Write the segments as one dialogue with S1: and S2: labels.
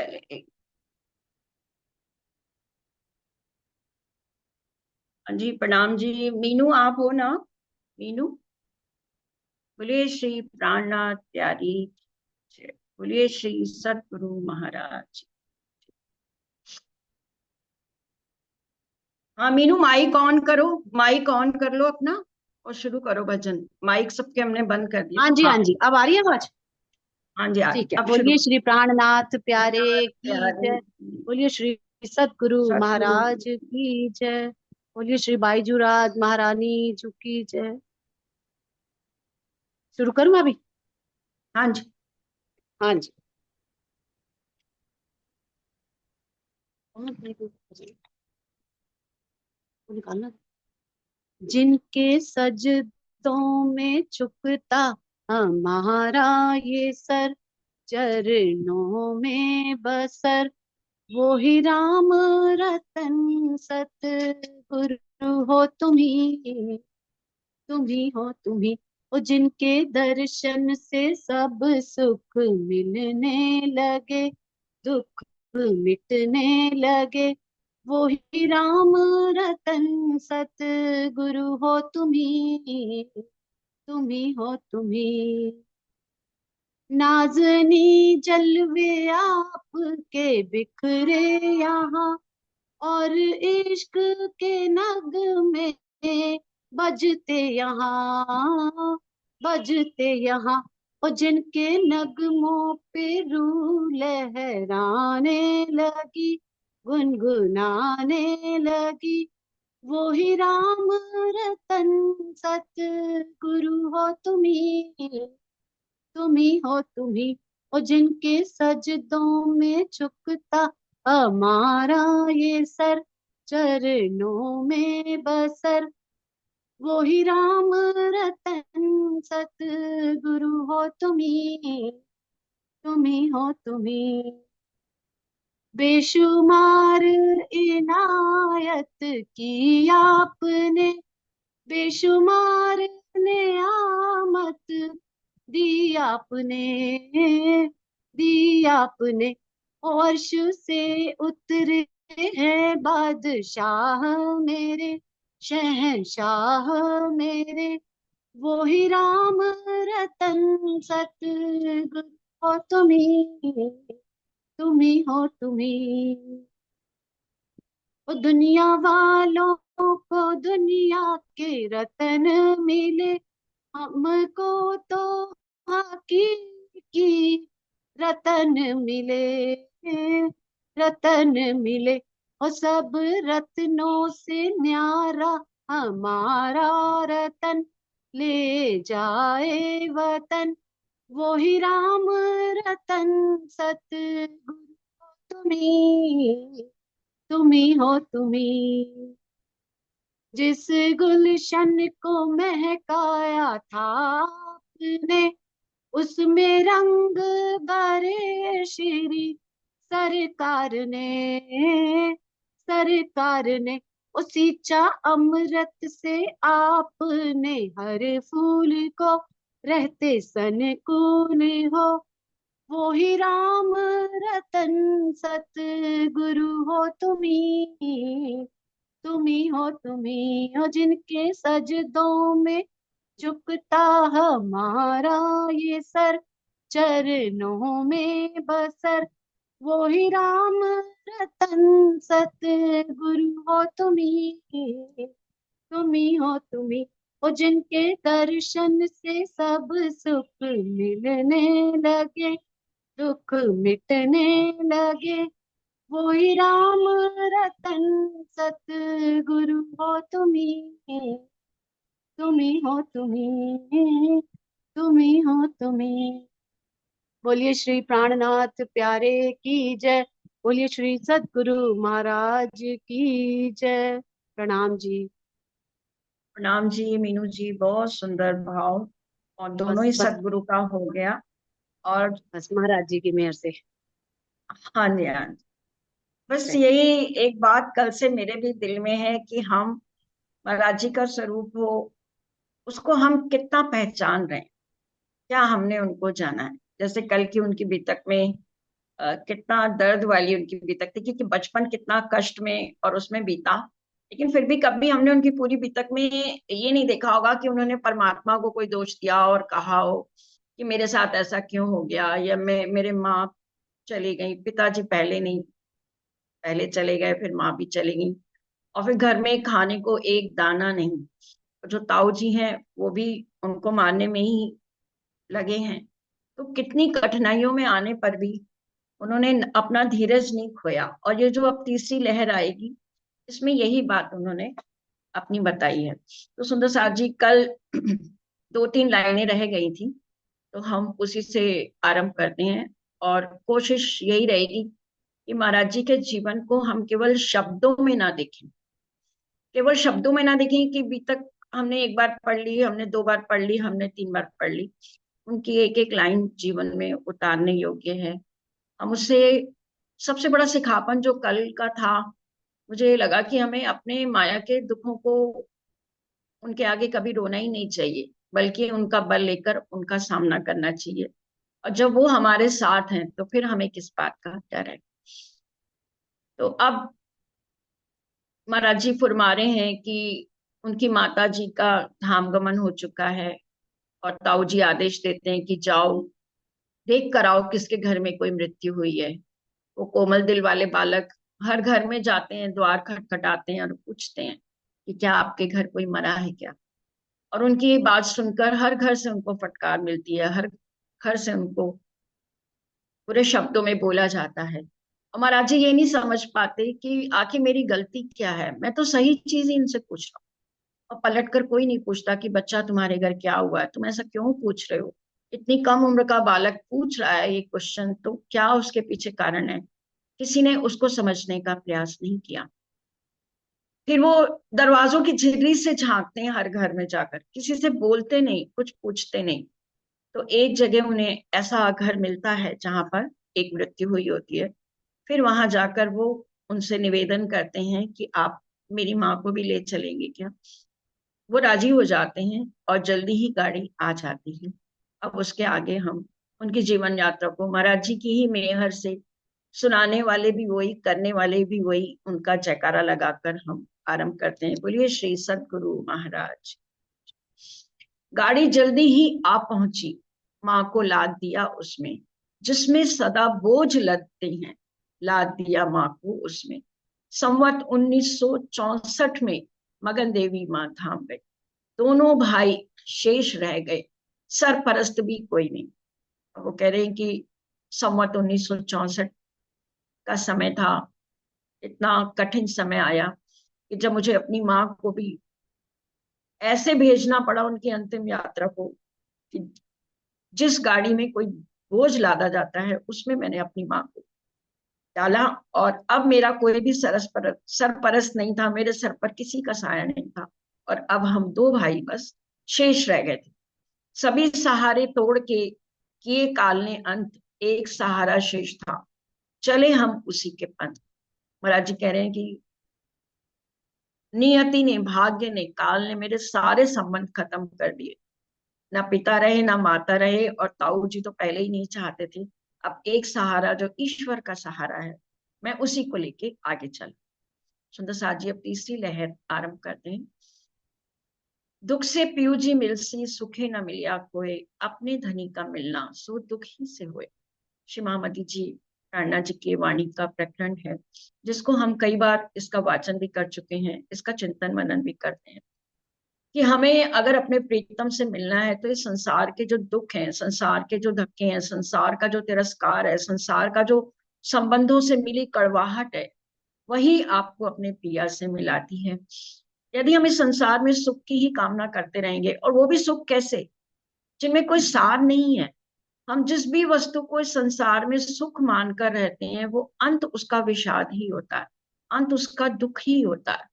S1: पहले एक। हाँ जी, प्रणाम जी। मीनू आप हो ना? मीनू, बोलिए श्री प्राणनाथ प्यारी जय। बोलिए श्री सतगुरु महाराज। हाँ मीनू, माइक ऑन करो। माइक ऑन कर लो अपना और शुरू करो भजन। माइक सबके हमने बंद कर दिए।
S2: हाँ जी, हाँ
S1: हाँ।
S2: जी, अब आ रही है आवाज।
S1: हाँ जी,
S2: ठीक है,
S1: अब शुरू
S2: बोलिए
S1: करो।
S2: श्री प्राणनाथ प्यारे की
S1: प्यारी
S2: जय। बोलिए श्री सतगुरु
S1: सतगुरु।
S2: महाराज की जय। बोलिए श्री बाईजूराज महारानी जी की जय। शुरू करूँ अभी?
S1: हाँ जी।
S2: हाँ जी। वो निकालना। जिनके सजदों में झुकता हमारा ये सर, चरणों में बसर, वो ही राम रतन सतगुरु हो तुम्ही। तुम्ही हो तुम्ही। ओ जिनके दर्शन से सब सुख मिलने लगे, दुख मिटने लगे, वो ही राम रतन सतगुरु हो तुम्ही। तुम्ही हो तुम्ही। नाज़नी जलवे आपके बिखरे यहाँ, और इश्क के नगमे बजते यहाँ, बजते यहाँ। और जिनके नगमों पे रूह लहराने लगी, गुनगुनाने लगी, वो ही राम रतन सतगुरु हो तुम्ही। तुम्ही हो तुम्ही। और जिनके सजदों में झुकता हमारा ये सर, चरणों में बसर, वो ही राम रतन सतगुरु हो तुम्ही। तुम्ही हो तुम्ही। बेशुमार इनायत की आपने, बेशुमार नेयामत दी आपने, दी आपने। अर्श से उतरे हैं बादशाह मेरे, शहंशाह मेरे, वो ही राम रतन सतगुरु हो तुम्ही। तुम्ही हो तुम्ही। ओ दुनिया वालों को दुनिया के रतन मिले, हमको तो हकीकी रतन मिले, रतन मिले। और सब रत्नों से न्यारा हमारा रतन, ले जाए वतन, वो ही राम रतन सतगुरु तुम्ही। तुम्ही हो तुम्ही। जिस गुलशन को महकाया था आपने, उसमें रंग भरे श्री सरकार ने, सरकार ने। उसी चा अमृत से आपने हर फूल को रहते सनकून हो, वो ही राम रतन सतगुरु हो तुम्ही। तुम्ही हो तुम्ही। हो जिनके सजदों में झुकता हमारा ये सर, चरणों में बसर, वो ही राम रतन सतगुरु हो तुम्ही। तुम्ही हो तुम्ही। वो जिनके दर्शन से सब सुख मिलने लगे, दुख मिटने लगे, वो ही राम रतन सतगुरु हो तुम्ही। तुम्ही हो तुम्ही। तुम्ही हो तुम्ही। बोलिए श्री प्राणनाथ प्यारे की जय। बोलिए श्री सतगुरु महाराज की जय। प्रणाम जी।
S1: प्रणाम जी मीनू जी, बहुत सुंदर भाव। और दोनों
S2: बस
S1: ही
S2: बस।
S1: सतगुरु का हो गया। और
S2: बस महाराज जी की मेहर से।
S1: हाँ जी, हाँ जी। बस
S2: सही।
S1: यही एक बात कल से मेरे भी दिल में है कि हम महाराज जी का स्वरूप हो, उसको हम कितना पहचान रहे हैं। क्या हमने उनको जाना है? जैसे कल की उनकी बीतक में कितना दर्द वाली उनकी बीतक थी, क्योंकि बचपन कितना कष्ट में और उसमें बीता। लेकिन फिर भी कभी हमने उनकी पूरी बीतक में ये नहीं देखा होगा कि उन्होंने परमात्मा को कोई दोष दिया और कहा हो कि मेरे साथ ऐसा क्यों हो गया, या मेरे माँ चली गई, पिताजी पहले नहीं, पहले चले गए, फिर माँ भी चली गई, और फिर घर में खाने को एक दाना नहीं। जो ताऊ जी हैं वो भी उनको मारने में ही लगे हैं। तो कितनी कठिनाइयों में आने पर भी उन्होंने अपना धीरज नहीं खोया। और ये जो अब तीसरी लहर आएगी, इसमें यही बात उन्होंने अपनी बताई है। तो सुंदर साथ जी, कल दो तीन लाइनें रह गई थी, तो हम उसी से आरंभ करते हैं। और कोशिश यही रहेगी कि महाराज जी के जीवन को हम केवल शब्दों में ना देखें, केवल शब्दों में ना देखें कि अभी तक हमने एक बार पढ़ ली, हमने दो बार पढ़ ली, हमने तीन बार पढ़ ली। उनकी एक एक लाइन जीवन में उतारने योग्य है। हम उससे सबसे बड़ा सिखापन जो कल का था, मुझे लगा कि हमें अपने माया के दुखों को, उनके आगे कभी रोना ही नहीं चाहिए, बल्कि उनका बल लेकर उनका सामना करना चाहिए। और जब वो हमारे साथ हैं तो फिर हमें किस बात का डर है। तो अब महाराज जी फुरमा रहे हैं कि उनकी माता जी का धाम गमन हो चुका है, और ताऊ जी आदेश देते हैं कि जाओ देख कर आओ किसके घर में कोई मृत्यु हुई है। वो कोमल दिल वाले बालक हर घर में जाते हैं, द्वार खटखटाते हैं और पूछते हैं कि क्या आपके घर कोई मरा है क्या। और उनकी ये बात सुनकर हर घर से उनको फटकार मिलती है, हर घर से उनको पूरे शब्दों में बोला जाता है। और महाराज जी ये नहीं समझ पाते कि आखिर मेरी गलती क्या है, मैं तो सही चीज ही इनसे पूछ रहा हूँ। और पलट कर कोई नहीं पूछता कि बच्चा तुम्हारे घर क्या हुआ है, तुम ऐसा क्यों पूछ रहे हो। इतनी कम उम्र का बालक पूछ रहा है ये क्वेश्चन, तो क्या उसके पीछे कारण है। किसी ने उसको समझने का प्रयास नहीं किया। फिर वो दरवाजों की झिर्री से झांकते हैं हर घर में जाकर, किसी से बोलते नहीं, कुछ पूछते नहीं। तो एक जगह उन्हें ऐसा घर मिलता है जहां पर एक मृत्यु हुई होती है। फिर वहां जाकर वो उनसे निवेदन करते हैं कि आप मेरी माँ को भी ले चलेंगे क्या। वो राजी हो जाते हैं और जल्दी ही गाड़ी आ जाती है। अब उसके आगे हम उनकी जीवन यात्रा को महाराज जी की ही मेहर से सुनाने वाले भी वही, करने वाले भी वही, उनका जयकारा लगाकर हम आरंभ करते हैं। बोलिए श्री सदगुरु महाराज। गाड़ी जल्दी ही आ पहुंची, माँ को लाद दिया उसमें, जिसमें सदा बोझ लदते हैं, लाद दिया माँ को उसमें। संवत 1964 में मगन देवी माँ धाम गई। दोनों भाई शेष रह गए, सरपरस्त भी कोई नहीं। वो कह रहे हैं कि संवत 1964 का समय था, इतना कठिन समय आया कि जब मुझे अपनी माँ को भी ऐसे भेजना पड़ा उनकी अंतिम यात्रा को, कि जिस गाड़ी में कोई बोझ लादा जाता है उसमें मैंने अपनी माँ को डाला। और अब मेरा कोई भी सरपरस्त नहीं था, मेरे सर पर किसी का साया नहीं था। और अब हम दो भाई बस शेष रह गए थे। सभी सहारे तोड़ के किए काल ने अंत, एक सहारा शेष था, चले हम उसी के पंथ। महाराज जी कह रहे हैं कि नियति ने, भाग्य ने, काल ने मेरे सारे संबंध खत्म कर दिए। ना पिता रहे, ना माता रहे, और ताऊ जी तो पहले ही नहीं चाहते थे। अब एक सहारा जो ईश्वर का सहारा है, मैं उसी को लेके आगे चल। सुंदर साथ जी अब तीसरी लहर आरंभ करते हैं। दुख से पियू जी मिलसी, सुखे न मिलिया कोय, अपने धनी का मिलना सो दुख ही से होए। श्री महामती जी प्रेरणा जी की वाणी का प्रकरण है, जिसको हम कई बार इसका वाचन भी कर चुके हैं, इसका चिंतन मनन भी करते हैं। कि हमें अगर अपने प्रीतम से मिलना है, तो इस संसार के जो दुख हैं, संसार के जो धक्के हैं, संसार का जो तिरस्कार है, संसार का जो संबंधों से मिली कड़वाहट है, वही आपको अपने पिया से मिलाती है। यदि हम इस संसार में सुख की ही कामना करते रहेंगे, और वो भी सुख कैसे, जिनमें कोई सार नहीं है। हम जिस भी वस्तु को इस संसार में सुख मानकर रहते हैं, वो अंत उसका विषाद ही होता है, अंत उसका दुख ही होता है।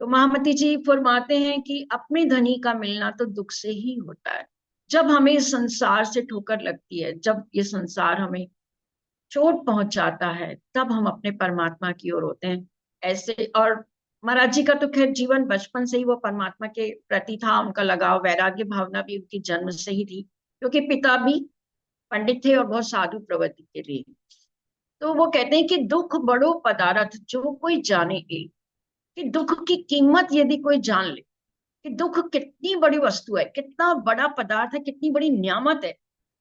S1: तो महामती जी फरमाते हैं कि अपने धनी का मिलना तो दुख से ही होता है। जब हमें इस संसार से ठोकर लगती है, जब ये संसार हमें चोट पहुंचाता है, तब हम अपने परमात्मा की ओर होते हैं। ऐसे, और महाराज जी का तो खैर जीवन बचपन से ही वो परमात्मा के प्रति था, उनका लगाव, वैराग्य भावना भी उनकी जन्म से ही थी, क्योंकि पिता भी पंडित थे और बहुत साधु प्रवृत्ति के लिए। तो वो कहते हैं कि दुख बड़ो पदारथ जो कोई जाने ए, कि दुख की कीमत यदि कोई जान ले, कि दुख कितनी बड़ी वस्तु है, कितना बड़ा पदार्थ है, कितनी बड़ी नियामत है,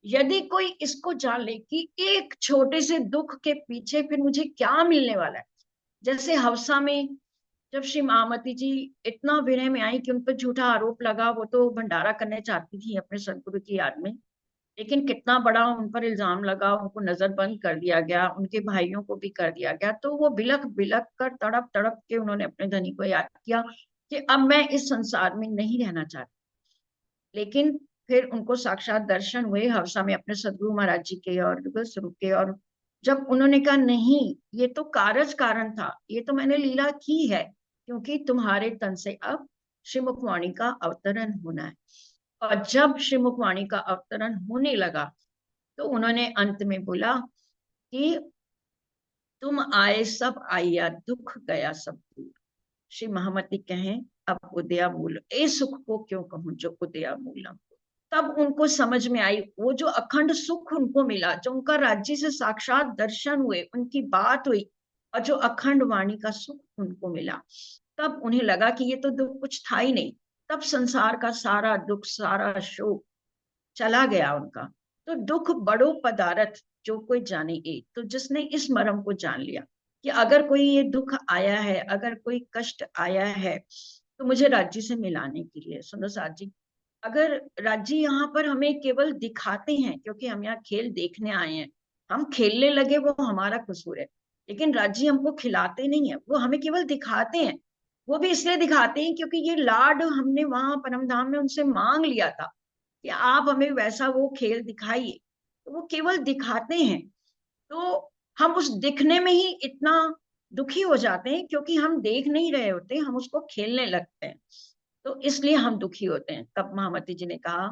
S1: यदि कोई इसको जान ले कि एक छोटे से दुख के पीछे फिर मुझे क्या मिलने वाला है। जैसे हवसा में जब श्री महामती जी इतना विनय में आई कि उन पर झूठा आरोप लगा, वो तो भंडारा करने चाहती थी अपने सदगुरु की याद में, लेकिन कितना बड़ा उन पर इल्जाम लगा, उनको नजरबंद कर दिया गया, उनके भाइयों को भी कर दिया गया। तो वो बिलख बिलख कर तड़प तड़प के उन्होंने अपने धनी को याद किया कि अब मैं इस संसार में नहीं रहना चाहती। लेकिन फिर उनको साक्षात दर्शन हुए हवसा में अपने सदगुरु महाराज जी के और युगल स्वरूप के, और जब उन्होंने कहा नहीं, ये तो कारज कारण था, ये तो मैंने लीला की है, क्योंकि तुम्हारे तन से अब श्री मुखवाणी का अवतरण होना है। और जब श्री मुखवाणी का अवतरण होने लगा तो उन्होंने अंत में बोला कि तुम आए सब आया, दुख गया सब दूर। श्री महामती कहें अब उदया मूल, ए सुख को क्यों कहूं जो उदया मूलम। तब उनको समझ में आई वो जो अखंड सुख उनको मिला, जो उनका राज्य से साक्षात दर्शन हुए, उनकी बात हुई, और जो अखंड वाणी का सुख उनको मिला, तब उन्हें लगा कि ये तो दुख कुछ था ही नहीं। तब संसार का सारा दुख, सारा शोक चला गया उनका। तो दुख बड़ो पदारथ जो कोई जाने ए, तो जिसने इस मर्म को जान लिया कि अगर कोई ये दुख आया है, अगर कोई कष्ट आया है, तो मुझे राज्य से मिलाने के लिए। सुनो साथ जी, अगर राज्य यहाँ पर हमें केवल दिखाते हैं क्योंकि हम यहाँ खेल देखने आए हैं, हम खेलने लगे वो हमारा कसूर है, लेकिन राज्य हमको खिलाते नहीं है, वो हमें केवल दिखाते हैं। वो भी इसलिए दिखाते हैं क्योंकि ये लाड हमने वहां परम धाम में उनसे मांग लिया था कि आप हमें वैसा वो खेल दिखाइए, तो वो केवल दिखाते हैं। तो हम उस दिखने में ही इतना दुखी हो जाते हैं क्योंकि हम देख नहीं रहे होते, हम उसको खेलने लगते हैं, तो इसलिए हम दुखी होते हैं। तब महामती जी ने कहा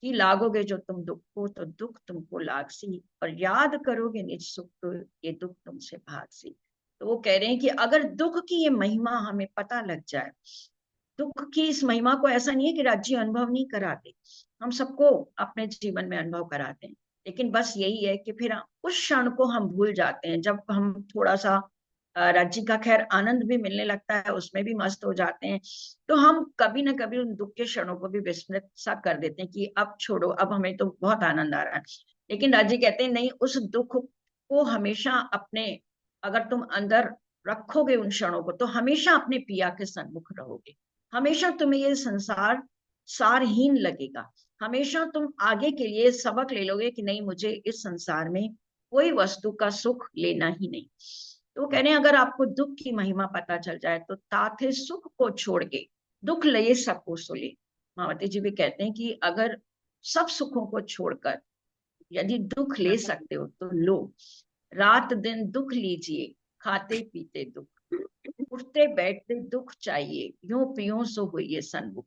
S1: कि लागोगे जो तुम दुख को तो दुख तुमको लागसी, और याद करोगे निज सुख तो ये दुख तुमसे भागसी। तो वो कह रहे हैं कि अगर दुख की ये महिमा हमें पता लग जाए, दुख की इस महिमा को, ऐसा नहीं है कि राज्य अनुभव नहीं कराते, हम सबको अपने जीवन में अनुभव कराते हैं, लेकिन बस यही है कि फिर उस क्षण को हम भूल जाते हैं जब हम थोड़ा सा राज्य का खैर आनंद भी मिलने लगता है, उसमें भी मस्त हो जाते हैं, तो हम कभी ना कभी उन दुख के क्षणों को भी विस्मृत सा कर देते हैं कि अब छोड़ो, अब हमें तो बहुत आनंद आ रहा है। लेकिन राज्य कहते हैं नहीं, उस दुख को हमेशा अपने, अगर तुम अंदर रखोगे उन क्षणों को, तो हमेशा अपने पिया के सन्मुख रहोगे, हमेशा तुम्हें ये संसार सारहीन लगेगा, हमेशा तुम आगे के लिए सबक ले लोगे कि नहीं, मुझे इस संसार में कोई वस्तु का सुख लेना ही नहीं। तो कह रहे हैं अगर आपको दुख की महिमा पता चल जाए तो ताथे सुख को छोड़ के दुख ले सको सो ले। मावती जी भी कहते हैं कि अगर सब सुखों को छोड़कर यदि दुख ले सकते हो तो लो, रात दिन दुख लीजिए, खाते पीते दुख, उठते बैठते दुख चाहिए, यूं पियूं सो हुई सन्मुख।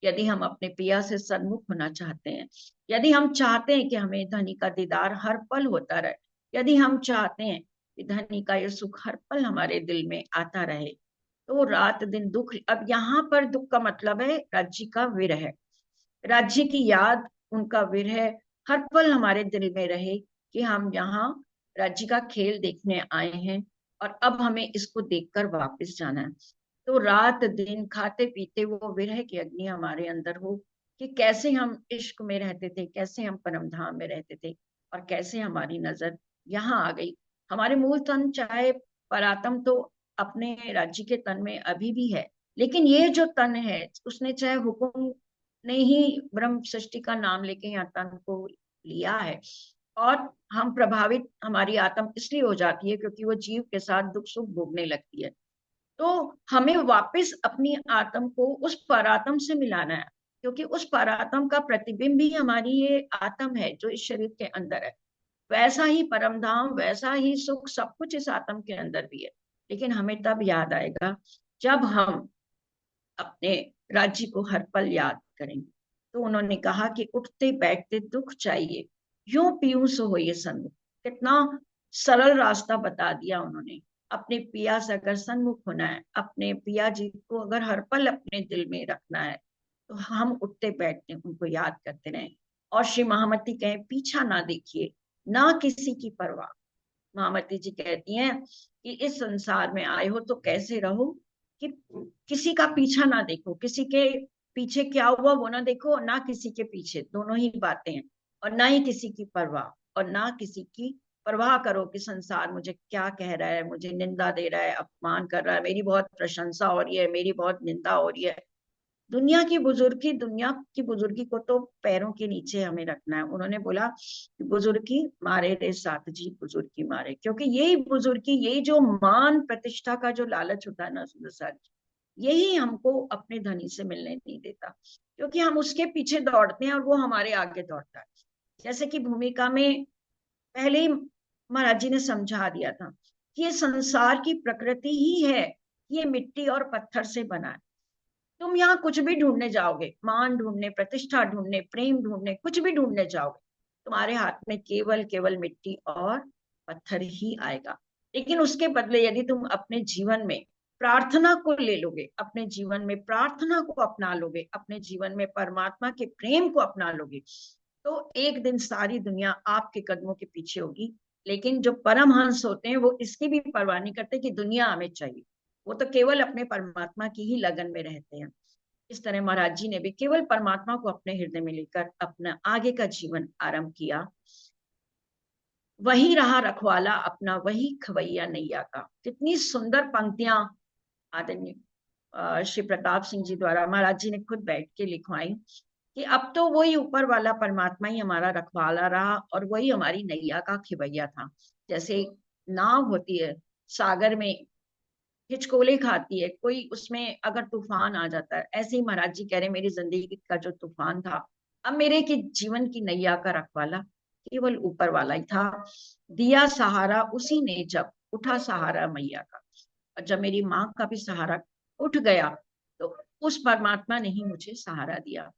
S1: यदि हम अपने पिया से सन्मुख होना चाहते हैं, यदि हम चाहते हैं कि हमें धनी का दीदार हर पल होता रहे, यदि हम चाहते हैं कि धनी का ये सुख हर पल हमारे दिल में आता रहे, तो रात दिन दुख, अब यहाँ पर दुख का मतलब है राज्य का विरह, राज्य की याद, उनका विरह हर पल हमारे दिल में रहे कि हम यहाँ राज्य का खेल देखने आए हैं और अब हमें इसको देखकर वापस जाना है। तो रात दिन खाते पीते वो विरह की अग्नि हमारे अंदर हो कि कैसे हम इश्क में रहते थे, कैसे हम परम धाम में रहते थे, और कैसे हमारी नजर यहाँ आ गई। हमारे मूल तन चाहे परातम तो अपने राज्य के तन में अभी भी है, लेकिन ये जो तन है उसने चाहे हुक्म ने ही ब्रह्म सृष्टि का नाम लेके यहाँ तन को लिया है, और हम प्रभावित, हमारी आत्म इसलिए हो जाती है क्योंकि वो जीव के साथ दुख सुख भोगने लगती है। तो हमें वापस अपनी आत्म को उस परात्म से मिलाना है, क्योंकि उस परात्म का प्रतिबिंब ही हमारी ये आत्म है जो इस शरीर के अंदर है। वैसा ही परम धाम, वैसा ही सुख, सब कुछ इस आत्म के अंदर भी है, लेकिन हमें तब याद आएगा जब हम अपने राज्य को हर पल याद करेंगे। तो उन्होंने कहा कि उठते बैठते दुख चाहिए, यूं पीयूं सो हो ये सन्मुख। कितना सरल रास्ता बता दिया उन्होंने। अपने पिया से अगर सन्मुख होना है, अपने पिया जी को अगर हर पल अपने दिल में रखना है, तो हम उठते बैठते उनको याद करते रहें। और श्री महामती कहें पीछा ना देखिए, ना किसी की परवाह, महामती जी कहती हैं कि इस संसार में आए हो तो कैसे रहो कि किसी का पीछा ना देखो, किसी के पीछे क्या हुआ वो ना देखो, और ना किसी के पीछे, दोनों ही बातें हैं। और ना ही किसी की परवाह, और ना किसी की परवाह करो कि संसार मुझे क्या कह रहा है, मुझे निंदा दे रहा है, अपमान कर रहा है, मेरी बहुत प्रशंसा हो रही है, मेरी बहुत निंदा हो रही है। दुनिया की बुजुर्गी को तो पैरों के नीचे हमें रखना है। उन्होंने बोला कि बुजुर्गी मारे रे साथ जी, बुजुर्गी मारे, क्योंकि यही बुजुर्गी, यही जो मान प्रतिष्ठा का जो लालच होता है ना सुंदर साथ जी, यही हमको अपने धनी से मिलने नहीं देता, क्योंकि हम उसके पीछे दौड़ते हैं और वो हमारे आगे दौड़ता है। जैसे कि भूमिका में पहले ही महाराज जी ने समझा दिया था कि ये संसार की प्रकृति ही है, ये मिट्टी और पत्थर से बना है। तुम यहाँ कुछ भी ढूंढने जाओगे, मान ढूंढने, प्रतिष्ठा ढूंढने, प्रेम ढूंढने, कुछ भी ढूंढने जाओगे, तुम्हारे हाथ में केवल केवल मिट्टी और पत्थर ही आएगा। लेकिन उसके बदले यदि तुम अपने जीवन में प्रार्थना को ले लोगे, अपने जीवन में प्रार्थना को अपना लोगे, अपने जीवन में परमात्मा के प्रेम को अपना लोगे, तो एक दिन सारी दुनिया आपके कदमों के पीछे होगी। लेकिन जो परमहंस होते हैं वो इसकी भी परवाह नहीं करते कि दुनिया हमें चाहिए, वो तो केवल अपने परमात्मा की ही लगन में रहते हैं। इस तरह महाराज जी ने भी केवल परमात्मा को अपने हृदय में लेकर अपना आगे का जीवन आरंभ किया। वही रहा रखवाला अपना, वही खवैया नैया का। कितनी सुंदर पंक्तियां आदरणीय श्री प्रताप सिंह जी द्वारा महाराज जी ने खुद बैठ के लिखवाई कि अब तो वही ऊपर वाला परमात्मा ही हमारा रखवाला रहा और वही हमारी नैया का खिवैया था। जैसे नाव होती है सागर में, हिचकोले खाती है, कोई उसमें अगर तूफान आ जाता है, ऐसे ही महाराज जी कह रहे हैं मेरी जिंदगी का जो तूफान था, अब मेरे की जीवन की नैया का रखवाला केवल ऊपर वाला ही था। दिया सहारा उसी ने जब, उठा सहारा मैया का। और जब मेरी माँ का भी सहारा उठ गया तो उस परमात्मा ने ही मुझे सहारा दिया।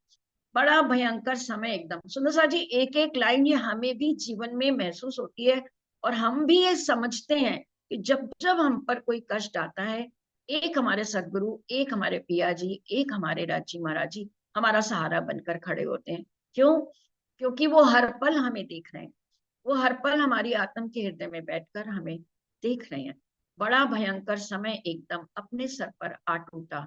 S1: बड़ा भयंकर समय एकदम। सुंदर सा जी, एक एक लाइन ये हमें भी जीवन में महसूस होती है, और हम भी ये समझते हैं कि जब जब हम पर कोई कष्ट आता है, एक हमारे सदगुरु, एक हमारे पिया जी, एक हमारे राजी महाराज जी हमारा सहारा बनकर खड़े होते हैं। क्यों? क्योंकि वो हर पल हमें देख रहे हैं, वो हर पल हमारी आत्म के हृदय में बैठकर हमें देख रहे हैं। बड़ा भयंकर समय एकदम अपने सर पर आ टूटा,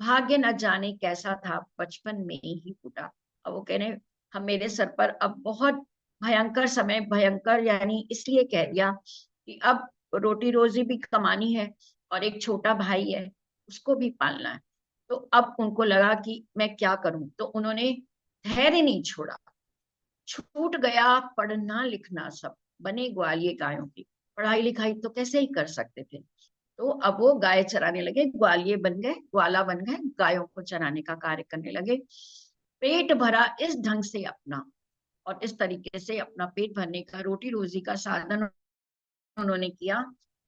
S1: भाग्य न जाने कैसा था बचपन में ही फूटा। अब वो कह रहे हम, मेरे सर पर अब बहुत भयंकर समय, भयंकर यानी इसलिए कह दिया कि अब रोटी रोजी भी कमानी है और एक छोटा भाई है उसको भी पालना है। तो अब उनको लगा कि मैं क्या करूं, तो उन्होंने धैर्य नहीं छोड़ा। छूट गया पढ़ना लिखना सब, बने ग्वालियर गायों की। पढ़ाई लिखाई तो कैसे ही कर सकते थे, तो अब वो गाय चराने लगे, ग्वालियर बन गए, ग्वाला बन गए, गायों को चराने का कार्य करने लगे। पेट भरा इस ढंग से अपना, और इस तरीके से अपना पेट भरने का, रोटी रोजी का साधन उन्होंने किया।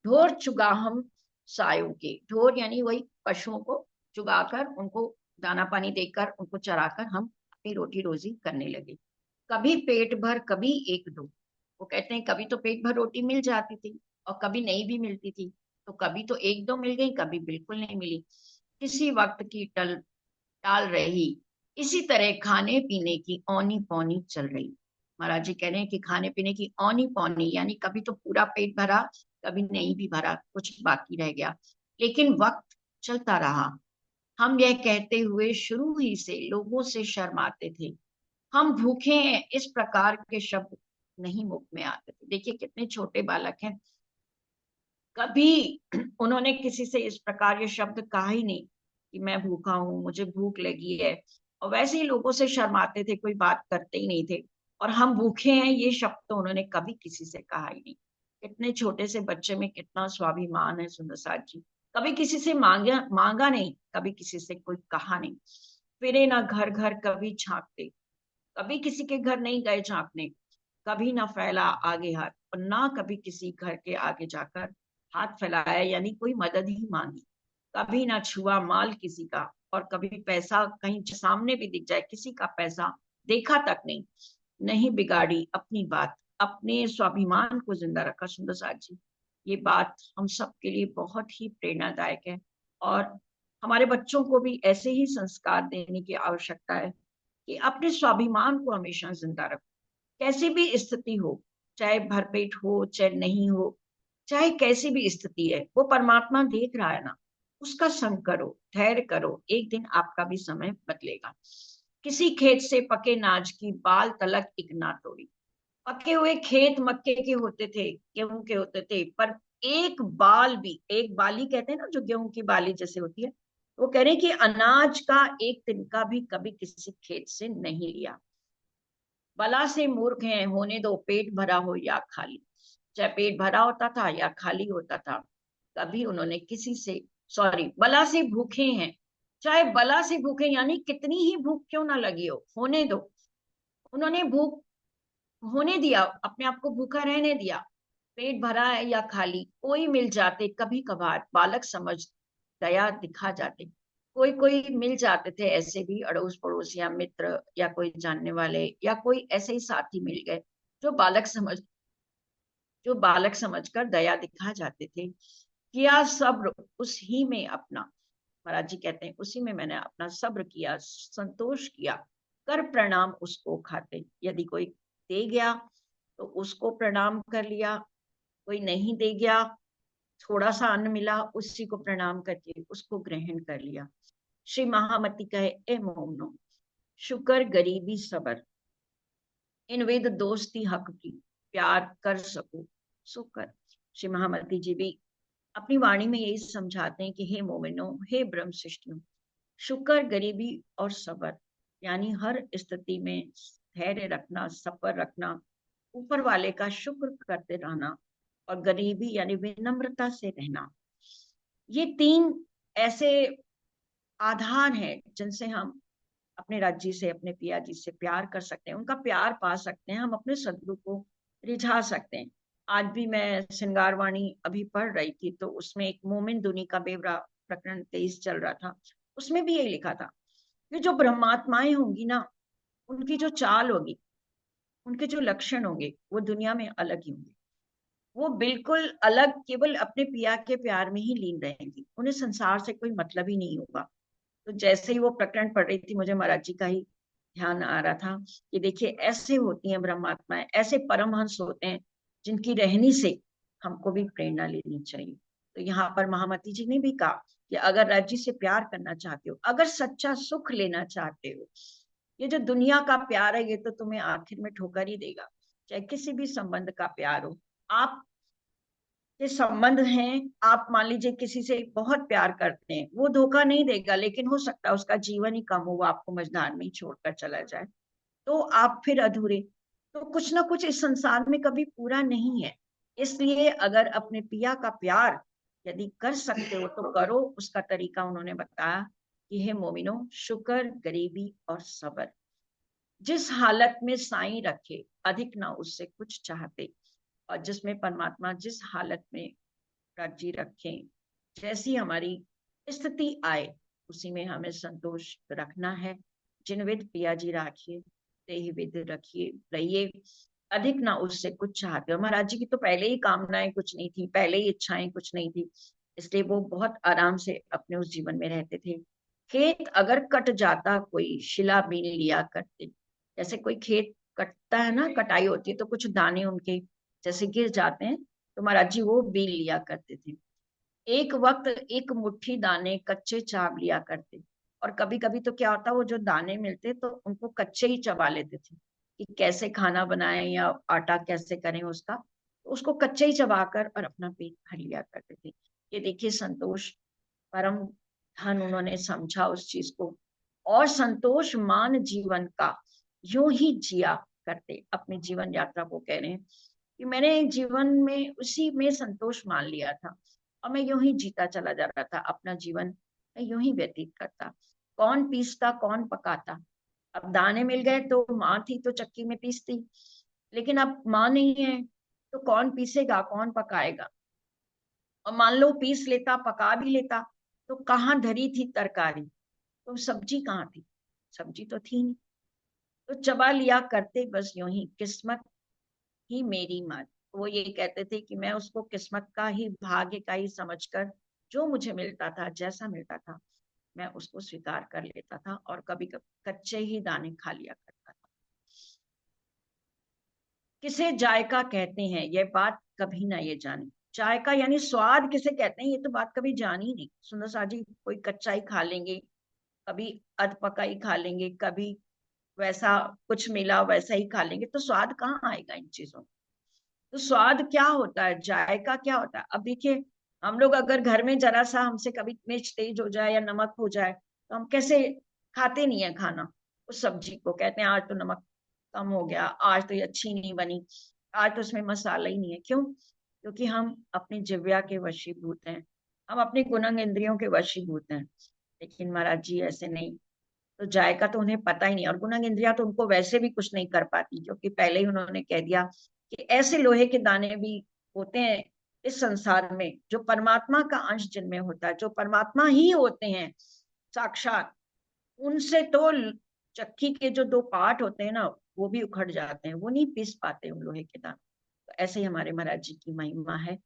S1: ढोर चुगा हम सायों के, ढोर यानी वही पशुओं को चुगाकर, उनको दाना पानी देकर, उनको चराकर हम अपनी रोटी रोजी करने लगे। कभी पेट भर कभी एक दो, वो कहते हैं कभी तो पेट भर रोटी मिल जाती थी और कभी नहीं भी मिलती थी। तो कभी तो एक दो मिल गई, कभी बिल्कुल नहीं मिली। किसी वक्त की टल टाल रही, इसी तरह खाने पीने की औनी पौनी चल रही। महाराज जी कह रहे हैं कि खाने पीने की औनी पौनी यानी कभी तो पूरा पेट भरा, कभी नहीं भी भरा, कुछ बाकी रह गया, लेकिन वक्त चलता रहा। हम यह कहते हुए शुरू ही से लोगों से शर्माते थे, हम भूखे हैं, इस प्रकार के शब्द नहीं मुख में आते थे। देखिए कितने छोटे बालक हैं, कभी उन्होंने किसी से इस प्रकार ये शब्द कहा ही नहीं कि मैं भूखा हूं, मुझे भूख लगी है। और वैसे ही लोगों से शर्माते थे, कोई बात करते ही नहीं थे। और हम भूखे हैं ये शब्द तो उन्होंने कभी किसी से कहा ही नहीं। कितने छोटे से बच्चे में कितना स्वाभिमान है सुंदर साथ जी। कभी किसी से मांगा मांगा नहीं, कभी किसी से कोई कहा नहीं। फिरे ना घर घर कभी झांकते, कभी किसी के घर नहीं गए झांकने, कभी ना फैला आगे हाथ, और ना कभी किसी घर के आगे जाकर हाथ फैलाया यानी कोई मदद ही मांगी। कभी ना छुआ माल किसी का, और कभी पैसा कहीं सामने भी दिख जाए किसी का पैसा देखा तक नहीं। नहीं बिगाड़ी अपनी बात, अपने स्वाभिमान को जिंदा रखा। सुंदर साथ जी, ये बात हम सब के लिए बहुत ही प्रेरणादायक है, और हमारे बच्चों को भी ऐसे ही संस्कार देने की आवश्यकता है कि अपने स्वाभिमान को हमेशा जिंदा रखो, कैसी भी स्थिति हो। चाहे भरपेट हो चाहे नहीं हो, चाहे कैसी भी स्थिति है, वो परमात्मा देख रहा है ना। उसका संग करो, धैर्य करो, एक दिन आपका भी समय बदलेगा। किसी खेत से पके नाज की बाल तलक एक ना तोड़ी। पके हुए खेत मक्के के होते थे, गेहूं के होते थे, पर एक बाल भी, एक बाली कहते हैं ना जो गेहूं की बाली जैसे होती है, वो कह रहे हैं कि अनाज का एक तिनका भी कभी किसी खेत से नहीं लिया। बला से मूर्ख हैं, होने दो पेट भरा हो या खाली। चाहे पेट भरा होता था या खाली होता था, कभी उन्होंने किसी से, सॉरी, बला से भूखे हैं, चाहे बला से भूखे यानी कितनी ही भूख क्यों ना लगी हो, होने दो। उन्होंने भूख होने दिया, अपने आप को भूखा रहने दिया। पेट भरा है या खाली, कोई मिल जाते कभी कभार बालक समझ दया दिखा जाते। कोई कोई मिल जाते थे ऐसे भी, अड़ोस पड़ोस या मित्र या कोई जानने वाले या कोई ऐसे ही साथी मिल गए जो बालक समझकर दया दिखा जाते थे। किया सब्र उस ही में अपना, महाराज जी कहते हैं, उसी में मैंने अपना सब्र किया, संतोष किया। कर प्रणाम उसको खाते, यदि कोई दे गया तो उसको प्रणाम कर लिया, कोई नहीं दे गया, थोड़ा सा अन्न मिला, उसी को प्रणाम करके उसको ग्रहण कर लिया। श्री महामती कहे, ए मोमनो, शुक्र गरीबी सबर, इन वेद दोस्ती हक की, प्यार कर सको सो कर। श्री महामती जी भी अपनी वाणी में यही समझाते हैं कि हे मोमिनो, हे ब्रह्म शिष्टों, शुक्र गरीबी और सबर यानी हर स्थिति में धैर्य रखना, सब्र रखना, ऊपर वाले का शुक्र करते रहना, और गरीबी यानी विनम्रता से रहना। ये तीन ऐसे आधार हैं जिनसे हम अपने राज्य से, अपने पिया जी से प्यार कर सकते हैं, उनका प्यार पा सकते हैं, हम अपने सदगुरु को रिझा सकते हैं। आज भी मैं श्रृंगारवाणी अभी पढ़ रही थी, तो उसमें एक मोमिन दुनी का बेवरा प्रकरण 23 चल रहा था। उसमें भी यही लिखा था कि जो ब्रह्मात्माएं होंगी ना, उनकी जो चाल होगी, उनके जो लक्षण होंगे, वो दुनिया में अलग ही होंगे। वो बिल्कुल अलग, केवल अपने पिया के प्यार में ही लीन रहेंगी, उन्हें संसार से कोई मतलब ही नहीं होगा। तो जैसे ही वो प्रकरण पढ़ रही थी, मुझे महाराज जी का ही ध्यान आ रहा था कि देखिए ऐसे होती हैं ब्रह्मात्माएं, ऐसे परमहंस होते हैं जिनकी रहनी से हमको भी प्रेरणा लेनी चाहिए। तो यहाँ पर महामती जी ने भी कहा कि अगर राज्य से प्यार करना चाहते हो, अगर सच्चा सुख लेना चाहते हो, ये जो दुनिया का प्यार है ये तो तुम्हें आखिर में ठोकर ही देगा। चाहे किसी भी संबंध का प्यार हो, आप ये संबंध हैं, आप मान लीजिए किसी से बहुत प्यार करते हैं, वो धोखा नहीं देगा, लेकिन हो सकता है उसका जीवन ही कम हो, वो आपको मझधार में ही छोड़कर चला जाए, तो आप फिर अधूरे। तो कुछ ना कुछ इस संसार में कभी पूरा नहीं है। इसलिए अगर अपने पिया का प्यार यदि कर सकते हो तो करो। उसका तरीका उन्होंने बताया कि हे मोमिनो, शुक्र गरीबी और सबर, जिस हालत में साईं रखे, अधिक ना उससे कुछ चाहते। और जिसमें परमात्मा जिस हालत में राजी रखें, जैसी हमारी स्थिति आए, उसी में हमें संतोष रखना है। जिन विद पिया जी राखिए, ते ही विद रखिए रहिए, अधिक ना उससे कुछ चाहते हो। महाराज जी की तो पहले ही कामनाएं कुछ नहीं थी, पहले ही इच्छाएं कुछ नहीं थी, इसलिए वो बहुत आराम से अपने उस जीवन में रहते थे। खेत अगर कट जाता कोई, शिला बीन लिया करते। जैसे कोई खेत कटता है ना, कटाई होती है तो कुछ दाने उनके जैसे गिर जाते हैं, तो महाराज जी वो बीन लिया करते थे। एक वक्त एक मुट्ठी दाने कच्चे चाव लिया करते। और कभी कभी तो क्या होता, वो जो दाने मिलते तो उनको कच्चे ही चबा लेते थे कि कैसे खाना बनाएं या आटा कैसे करें उसका, तो उसको कच्चे ही चबाकर और अपना पेट भर लिया करते थे। ये देखिए संतोष परम धन उन्होंने समझा उस चीज को, और संतोष मान जीवन का यूं ही जिया करते। अपनी जीवन यात्रा को कह रहे हैं कि मैंने जीवन में उसी में संतोष मान लिया था, और मैं यूं ही जीता चला जा रहा था अपना जीवन, मैं यूं ही व्यतीत करता। कौन पीसता कौन पकाता। अब दाने मिल गए तो माँ थी तो चक्की में पीसती, लेकिन अब माँ नहीं है तो कौन पीसेगा कौन पकाएगा। और मान लो पीस लेता पका भी लेता, तो कहाँ धरी थी तरकारी, तो सब्जी कहाँ थी, सब्जी तो थी नहीं। तो चबा लिया करते बस यूं ही, किस्मत ही मेरी मात। वो ये कहते थे कि मैं उसको किस्मत का ही, भाग्य का ही समझकर जो मुझे मिलता था, जैसा मिलता था, मैं उसको स्वीकार कर लेता था, और कभी कभी कच्चे ही दाने खा लिया करता था। किसे जायका कहते हैं ये बात कभी ना ये जानी। जायका यानी स्वाद किसे कहते हैं ये तो बात कभी जानी ही नहीं। सुंदर सा जी कोई कच्चा ही खा लेंगे, कभी अध पका ही खा लेंगे, कभी वैसा कुछ मिला वैसा ही खा लेंगे, तो स्वाद कहाँ आएगा इन चीजों में। तो स्वाद क्या होता है, जायका क्या होता है। अब देखिए, हम लोग अगर घर में जरा सा हमसे कभी मिर्च तेज हो जाए या नमक हो जाए तो हम कैसे खाते नहीं है खाना। उस सब्जी को कहते हैं आज तो नमक कम हो गया, आज तो ये अच्छी नहीं बनी, आज तो उसमें मसाला ही नहीं है। क्यों? क्योंकि हम अपनी जिव्या के वशीभूत हैं, हम अपने गुणंग इंद्रियों के वशीभूत हैं। लेकिन महाराज जी ऐसे नहीं। तो जायका तो उन्हें पता ही नहीं, और गुणंग इंद्रियां तो उनको वैसे भी कुछ नहीं कर पाती, क्योंकि पहले ही उन्होंने कह दिया कि ऐसे लोहे के दाने भी होते हैं इस संसार में जो परमात्मा का अंश जिनमें होता है, जो परमात्मा ही होते हैं साक्षात। उनसे तो चक्की के जो दो पार्ट होते हैं ना, वो भी उखड़ जाते हैं, वो नहीं पीस पाते उन लोहे के दाने। तो ऐसे ही हमारे महाराज जी की महिमा है।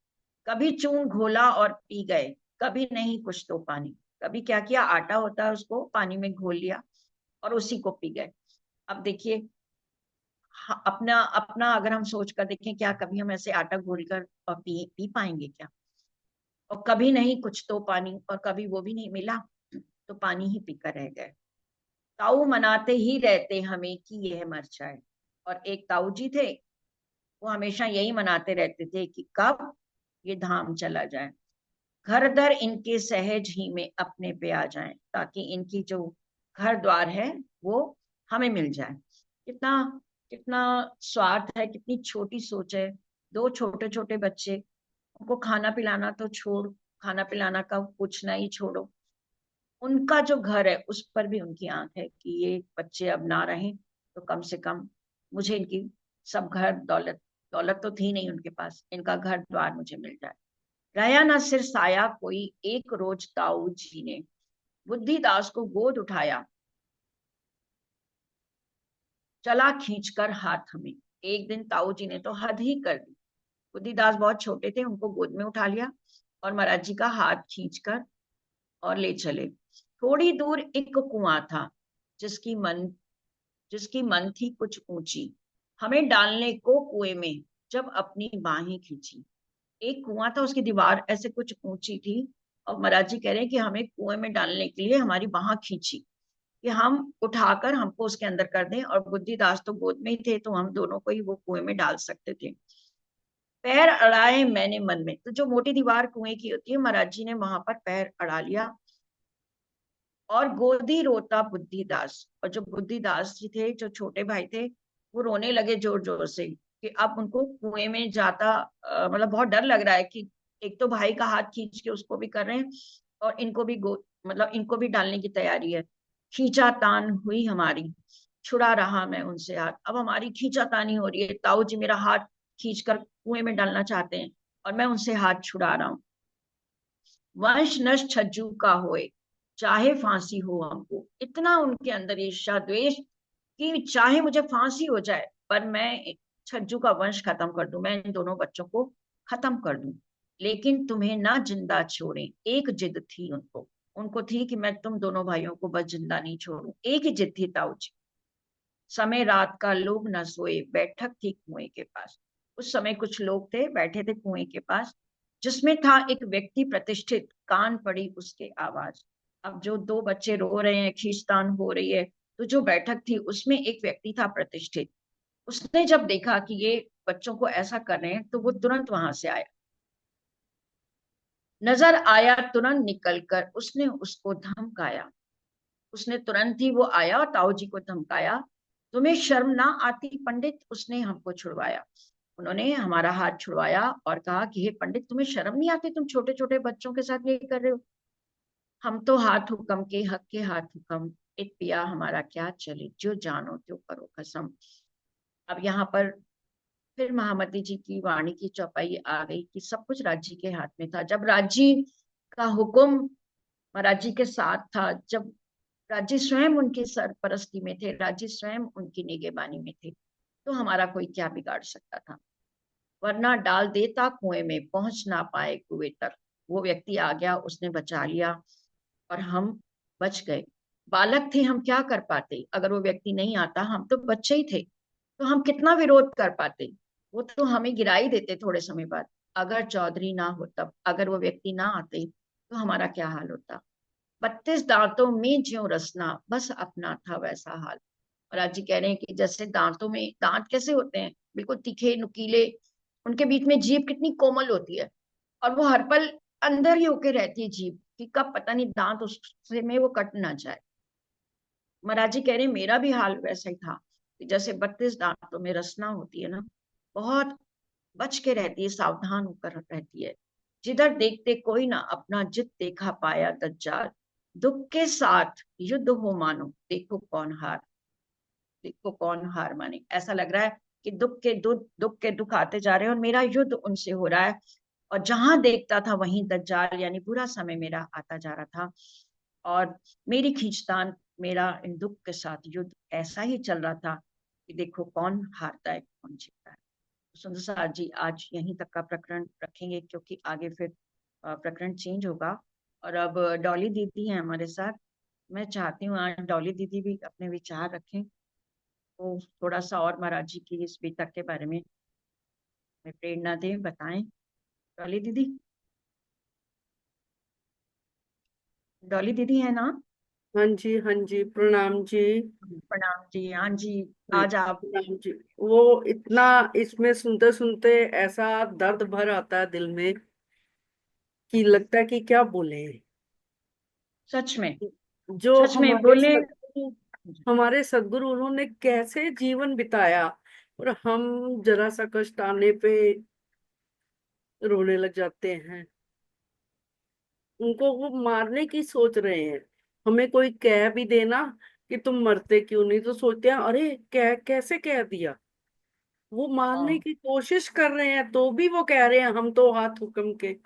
S1: कभी चून घोला और पी गए, कभी नहीं कुछ तो पानी। कभी क्या किया, आटा होता है उसको पानी में घोल लिया और उसी को पी गए। अब देखिए, अपना अपना अगर हम सोच कर देखें, क्या कभी हम ऐसे आटा घोल कर और पी पी पाएंगे क्या? और कभी नहीं कुछ तो पानी, और कभी वो भी नहीं मिला तो पानी ही पीकर रह गए। ताऊ मनाते ही रहते हमें कि यह मर जाए। और एक ताऊ जी थे, वो हमेशा यही मनाते रहते थे कि कब ये धाम चला जाए, घर दर इनके सहज ही में अपने पे आ जाए, ताकि इनकी जो घर द्वार है वो हमें मिल जाए। कितना कितना स्वार्थ है, कितनी छोटी सोच है। दो छोटे छोटे बच्चे, उनको खाना पिलाना तो छोड़, खाना पिलाना का पूछना ही छोड़ो, उनका जो घर है उस पर भी उनकी आंख है कि ये बच्चे अब ना रहें तो कम से कम मुझे इनकी सब घर दौलत, दौलत तो थी नहीं उनके पास, इनका घर द्वार मुझे मिल जाए। रहा ना सिर साया कोई, एक रोज ताऊ जी ने बुद्धिदास को गोद उठाया, चला खींचकर हाथ हमें। एक दिन ताऊ जी ने तो हद ही कर दी। बुद्धिदास बहुत छोटे थे, उनको गोद में उठा लिया और महाराज जी का हाथ खींचकर और ले चले। थोड़ी दूर एक कुआं था, जिसकी मन जिसकी मन थी कुछ ऊंची, हमें डालने को कुएं में जब अपनी बाहें खींची। एक कुआं था, उसकी दीवार ऐसे कुछ ऊंची थी, और महाराज जी कह रहे हैं कि हमें कुएं में डालने के लिए हमारी बाह खींची कि हम उठाकर हमको उसके अंदर कर दें, और बुद्धिदास तो गोद में ही थे तो हम दोनों को ही वो कुएं में डाल सकते थे। पैर अड़ाए मैंने मन में, तो जो मोटी दीवार कुएं की होती है, महाराज जी ने वहां पर पैर अड़ा लिया। और गोदी रोता बुद्धिदास, और जो बुद्धिदास जी थे, जो छोटे भाई थे, वो रोने लगे जोर जोर से कि अब उनको कुएं में जाता मतलब बहुत डर लग रहा है कि एक तो भाई का हाथ खींच के उसको भी कर रहे हैं, और इनको भी मतलब इनको भी डालने की तैयारी है। खींचा तान हुई हमारी, छुड़ा रहा मैं उनसे हाथ। अब हमारी खींचा तानी हो रही है, ताऊ जी मेरा हाथ खींच कर कुएं में डालना चाहते हैं और मैं उनसे हाथ छुड़ा रहा हूँ। वंश नष्ट छज्जू का होए, चाहे फांसी हो हमको। इतना उनके अंदर ईर्ष्या द्वेष कि चाहे मुझे फांसी हो जाए पर मैं छज्जू का वंश खत्म कर दूं, मैं इन दोनों बच्चों को खत्म कर दूं, लेकिन तुम्हें ना जिंदा छोड़े। एक जिद थी उनको, उनको थी कि मैं तुम दोनों भाइयों को बस जिंदा नहीं छोड़ू, एक ही जिद थी ताऊ जी। समय रात का लोग न सोए, बैठक थी कुएं के पास। उस समय कुछ लोग थे, बैठे थे कुएं के पास, जिसमें था एक व्यक्ति प्रतिष्ठित, कान पड़ी उसके आवाज। अब जो दो बच्चे रो रहे हैं, खींचतान हो रही है, तो जो बैठक थी उसमें एक व्यक्ति था प्रतिष्ठित। उसने जब देखा कि ये बच्चों को ऐसा कर रहे हैं तो वो तुरंत वहां से आया, नजर आया, तुरंत निकलकर उसने उसको धमकाया। उसने तुरंत ही वो आया और ताऊ जी को धमकाया, तुम्हें शर्म ना आती पंडित? उसने हमको छुड़वाया, उन्होंने हमारा हाथ छुड़वाया और कहा कि हे पंडित, तुम्हें शर्म नहीं आती? तुम छोटे छोटे बच्चों के साथ ये कर रहे हो। हम तो हाथ हुक्म के हक के हाथ हुक्म, इत पिया हमारा क्या चले, जो जानो त्यो करो कसम। अब यहाँ पर फिर महामती जी की वाणी की चौपाई आ गई कि सब कुछ राज्य के हाथ में था। जब राज्य का हुक्म महाराज जी के साथ था, जब राज्य स्वयं उनकी सरपरस्ती में थे, राज्य स्वयं उनकी निगहबानी में थे, तो हमारा कोई क्या बिगाड़ सकता था? वरना डाल देता कुएं में, पहुंच ना पाए कुएं तक। वो व्यक्ति आ गया, उसने बचा लिया और हम बच गए। बालक थे, हम क्या कर पाते? अगर वो व्यक्ति नहीं आता, हम तो बच्चे ही थे, तो हम कितना विरोध कर पाते? वो तो हमें गिरा ही देते थोड़े समय बाद। अगर चौधरी ना हो तब, अगर वो व्यक्ति ना आते तो हमारा क्या हाल होता। 32 दांतों में ज्यों रसना, बस अपना था वैसा हाल। और आज जी कह रहे हैं कि जैसे दांतों में, दांत कैसे होते हैं, बिल्कुल तीखे नुकीले, उनके बीच में जीभ कितनी कोमल होती है, और वो हर पल अंदर ही होके रहती है जीभ, कि कब पता नहीं दांत उससे में वो कट ना जाए। महाराज जी कह रहे हैं मेरा भी हाल वैसा ही था, कि जैसे 32 दांतों में रसना होती है ना, बहुत बच के रहती है, सावधान होकर रहती है। जिधर देखते कोई ना अपना, जित देखा पाया दज्जाल। दुख के साथ युद्ध हो मानो, देखो कौन हार, देखो कौन हार माने। ऐसा लग रहा है कि दुख के दुख आते जा रहे हैं और मेरा युद्ध उनसे हो रहा है। और जहां देखता था वहीं दज्जाल, यानी बुरा समय मेरा आता जा रहा था। और मेरी खींचतान, मेरा इन दुख के साथ युद्ध ऐसा ही चल रहा था, कि देखो कौन हारता है कौन जीतता है। सुंदर सार जी आज यहीं तक का प्रकरण रखेंगे, क्योंकि आगे फिर प्रकरण चेंज होगा। और अब डॉली दीदी हैं हमारे साथ। मैं चाहती हूँ आज डॉली दीदी भी अपने विचार रखें, तो थोड़ा सा और महाराज जी की इस वितक के बारे में हमें प्रेरणा दें, बताएं। डॉली दीदी, डॉली दीदी है ना?
S3: हाँ जी, हाँ जी, प्रणाम जी।
S1: प्रणाम जी, हाँ जी।
S3: जी,
S1: आज आप।
S3: प्रणाम जी। वो इतना इसमें सुनते सुनते ऐसा दर्द भर आता है दिल में कि लगता है कि क्या बोले।
S1: सच में,
S3: जो
S1: सच में बोले।
S3: हमारे सदगुरु उन्होंने कैसे जीवन बिताया, और हम जरा सा कष्ट आने पे रोने लग जाते हैं। उनको वो मारने की सोच रहे हैं। हमें कोई कह भी देना कि तुम मरते क्यों नहीं, तो सोचते हैं अरे कह कैसे कह दिया। वो मारने
S1: हाँ
S3: की कोशिश कर रहे हैं तो भी वो कह रहे हैं हम तो हाथ हुक्म के।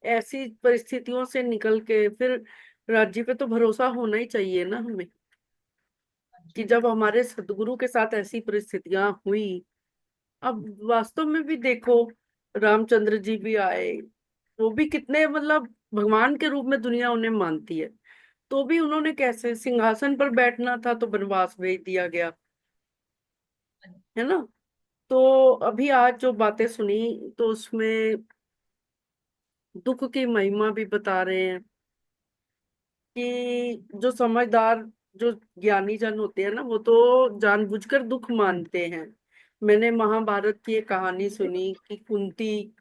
S3: ऐसी परिस्थितियों से निकल के फिर राज्य पे तो भरोसा होना ही चाहिए ना हमें, कि जब हमारे सदगुरु के साथ ऐसी परिस्थितियां हुई। अब वास्तव में भी देखो, रामचंद्र जी भी आए, वो भी कितने मतलब भगवान के रूप में दुनिया उन्हें मानती है, तो भी उन्होंने कैसे, सिंहासन पर बैठना था तो वनवास भेज दिया गया, है ना। तो अभी आज जो बातें सुनी तो उसमें दुख की महिमा भी बता रहे हैं कि जो समझदार, जो ज्ञानी जन होते हैं ना, वो तो जानबूझकर दुख मानते हैं। मैंने महाभारत की एक कहानी सुनी कि कुंती,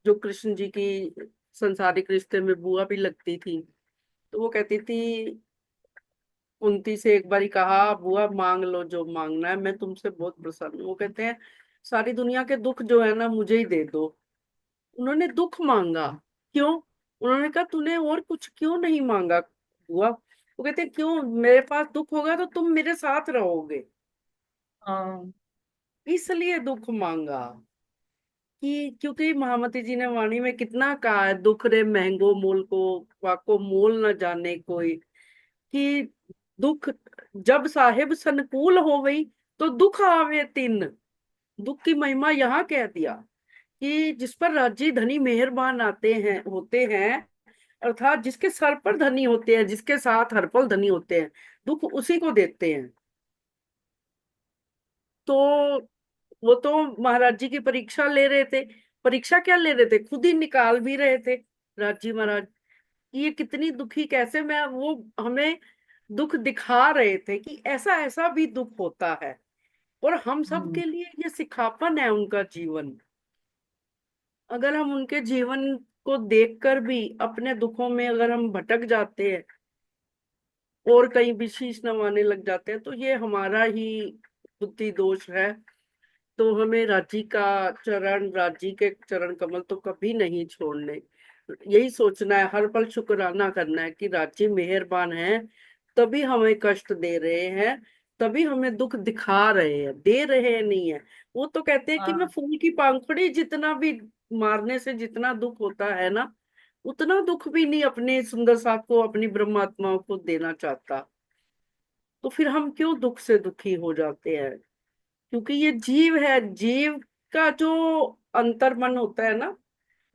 S3: जो कृष्ण जी की संसारिक रिश्ते में बुआ भी लगती थी, तो वो कहती थी, कुंती से एक बारी कहा, बुआ मांग लो जो मांगना है, मैं तुमसे बहुत प्रसन्न हूँ। वो कहते हैं सारी दुनिया के दुख जो है ना मुझे ही दे दो। उन्होंने दुख मांगा। क्यों? उन्होंने कहा तूने और कुछ क्यों नहीं मांगा बुआ? वो कहते हैं क्यों, मेरे पास दुख होगा तो तुम मेरे साथ रहोगे,
S1: हाँ।
S3: इसलिए दुख मांगा। कि क्योंकि महामती जी ने वाणी में कितना कहा है, दुख रे महंगो मोल को, वाको मोल न जाने कोई। कि दुख जब साहेब संकुल हो गई तो दुख आवे तिन। दुख की महिमा यहाँ कह दिया कि जिस पर राज्य धनी मेहरबान आते हैं होते हैं, अर्थात जिसके सर पर धनी होते हैं, जिसके साथ हर पल धनी होते हैं, दुख उसी को देते हैं। तो वो तो महाराज जी की परीक्षा ले रहे थे। परीक्षा क्या ले रहे थे, खुद ही निकाल भी रहे थे राज जी महाराज कि ये कितनी दुखी, कैसे मैं वो हमें दुख दिखा रहे थे कि ऐसा ऐसा भी दुख होता है। और हम सब
S1: हम्म।
S3: के लिए ये सिखापन है उनका जीवन। अगर हम उनके जीवन को देखकर भी अपने दुखों में अगर हम भटक जाते हैं और कहीं भी शीश नवाने लग जाते हैं, तो ये हमारा ही बुद्धि दोष है। तो हमें राजी का चरण, राजी के चरण कमल तो कभी नहीं छोड़ने। यही सोचना है, हर पल शुक्राना करना है कि राजी मेहरबान है, तभी हमें कष्ट दे रहे हैं, तभी हमें दुख दिखा रहे हैं, दे रहे हैं नहीं है। वो तो कहते हैं कि मैं
S1: हाँ।
S3: फूल की पंखुड़ी जितना भी मारने से जितना दुख होता है ना, उतना दुख भी नहीं अपने सुंदर साथ को, अपनी ब्रह्मात्माओं को देना चाहता। तो फिर हम क्यों दुख से दुखी हो जाते हैं? क्योंकि ये जीव है, जीव का जो अंतर मन होता है ना,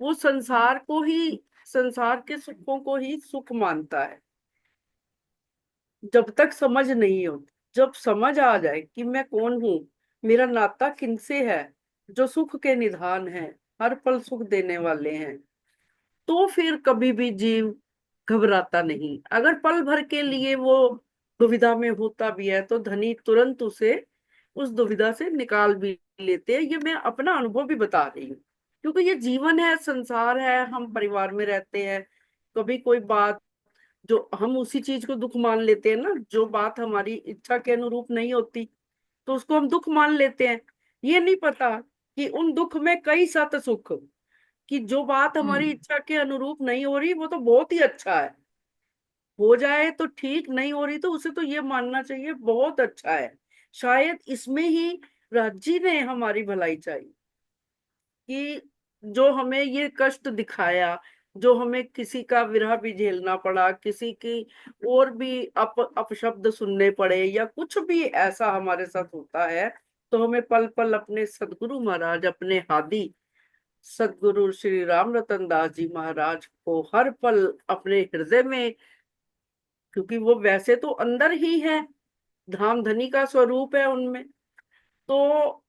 S3: वो संसार को ही, संसार के सुखों को ही सुख मानता है, जब तक समझ नहीं होती। जब समझ आ जाए कि मैं कौन हूँ, मेरा नाता किनसे है, जो सुख के निधान हैं, हर पल सुख देने वाले हैं, तो फिर कभी भी जीव घबराता नहीं। अगर पल भर के लिए वो दुविधा में होता भी है तो धनी तुरंत उसे उस दुविधा से निकाल भी लेते हैं। ये मैं अपना अनुभव भी बता रही हूँ, क्योंकि ये जीवन है, संसार है, हम परिवार में रहते हैं। कभी कोई बात जो हम उसी चीज को दुख मान लेते हैं ना, जो बात हमारी इच्छा के अनुरूप नहीं होती तो उसको हम दुख मान लेते हैं। ये नहीं पता कि उन दुख में कई सत सुख, कि जो बात हमारी
S1: हम्म।
S3: इच्छा के अनुरूप नहीं हो रही वो तो बहुत ही अच्छा है, हो जाए तो ठीक, नहीं हो रही तो उसे तो ये मानना चाहिए बहुत अच्छा है। शायद इसमें ही राज्य ने हमारी भलाई चाहिए, कि जो हमें ये कष्ट दिखाया, जो हमें किसी का विरह भी झेलना पड़ा, किसी की और भी अपशब्द सुनने पड़े, या कुछ भी ऐसा हमारे साथ होता है, तो हमें पल पल अपने सदगुरु महाराज, अपने हादी सदगुरु श्री राम रतन दास जी महाराज को हर पल अपने हृदय में, क्योंकि वो वैसे तो अंदर ही है, धाम धनी का स्वरूप है उनमें, तो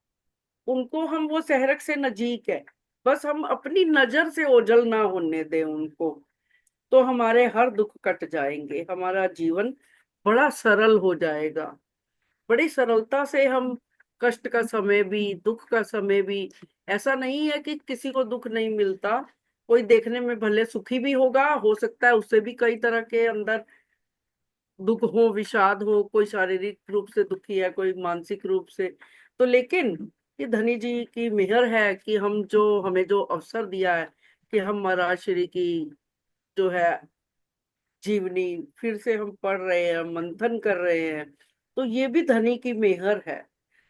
S3: उनको हम वो सहरक से नजीक है, बस हम अपनी नजर से ओझल ना होने दें उनको, तो हमारे हर दुख कट जाएंगे, हमारा जीवन बड़ा सरल हो जाएगा। बड़ी सरलता से हम कष्ट का समय भी, दुख का समय भी, ऐसा नहीं है कि किसी को दुख नहीं मिलता, कोई देखने में भले सुखी भी होगा, हो सकता है उससे भी कई तरह के अंदर दुख हो, विषाद हो, कोई शारीरिक रूप से दुखी है, कोई मानसिक रूप से। तो लेकिन ये धनी जी की मेहर है कि हम जो हमें जो अवसर दिया है कि हम महाराज श्री की जो है जीवनी फिर से हम पढ़ रहे हैं, मंथन कर रहे हैं, तो ये भी धनी की मेहर है।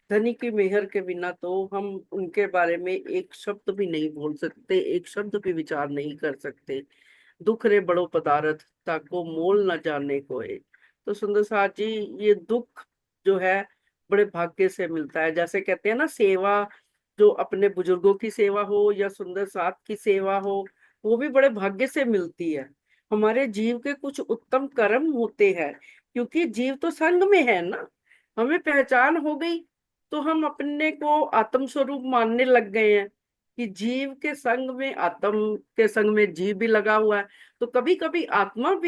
S3: धनी की मेहर के बिना तो हम उनके बारे में एक शब्द भी नहीं बोल सकते, एक शब्द भी विचार नहीं कर सकते। दुख रे बड़ो पदारथ, ताको मोल न जाने कोई। तो सुंदर साथ जी, ये दुख जो है बड़े भाग्य से मिलता है। जैसे कहते हैं ना, सेवा, जो अपने बुजुर्गों की सेवा हो या सुंदर साथ की सेवा हो, वो भी बड़े भाग्य से मिलती है। हमारे जीव के कुछ उत्तम कर्म होते हैं, क्योंकि जीव तो संग में है ना, हमें पहचान हो गई तो हम अपने को आत्म स्वरूप मानने लग गए हैं, कि जीव के संग में आत्म के संग में जीव भी लगा हुआ है। तो कभी कभी आत्मा भी